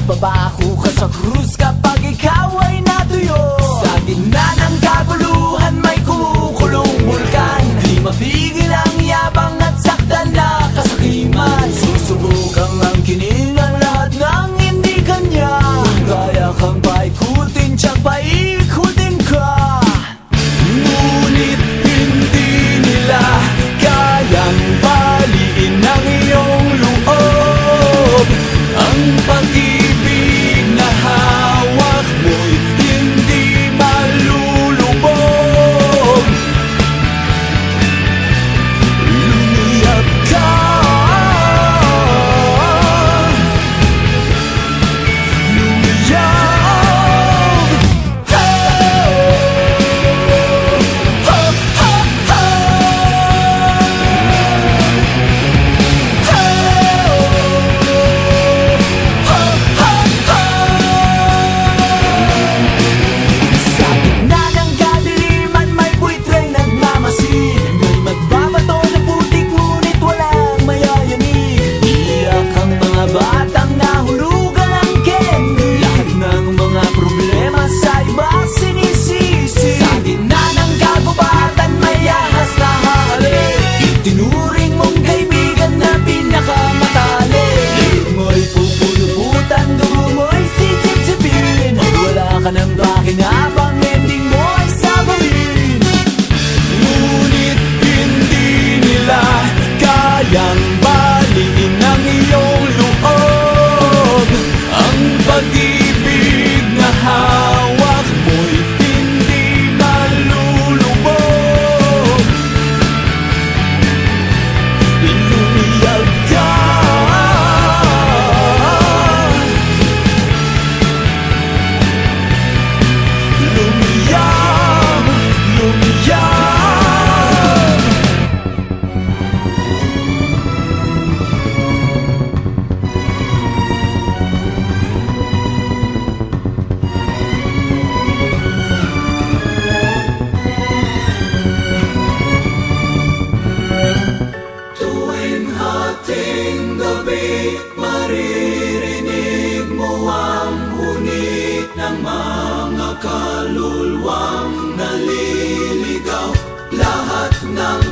Ipabaho ka sa krus kapag ikaw ay natuyo. Sa gitna ng kaguluhan may kumukulong bulkan. Di mapigil ang yabang at saktan na kasakiman. Susubukang angkinin ang lahat ng hindi kanya. Kung kaya kang paikutin, tiyak paikutin ka. Ngunit hindi nila kayang baliin ang iyong loob. Ang pag-ibig na hawak mo'y hindi malulubog. Lumiyap ka, lumiyap. Batang nahulugan ng candy. Lahat ng mga problema sa iba sinisisi. Sa gitna ng kagubatan may ahas na hahalik. Itinuring mong kaibigan na pinakamatalik. Liit mo'y pupuluputan, dugo mo'y sisip-sipin. At wala ka ng pakinabang, ending mo ay sabahin. Ngunit hindi nila kayang baliin ang iyong loob. Ang pag-ibig na hawak mo'y hindi malulubog. Lumiyap ka, lumiyap, lumiyap. Tuwing hating gabi, maririnig mo ang hunit ng mga kaluluwang naliligaw. Lahat ng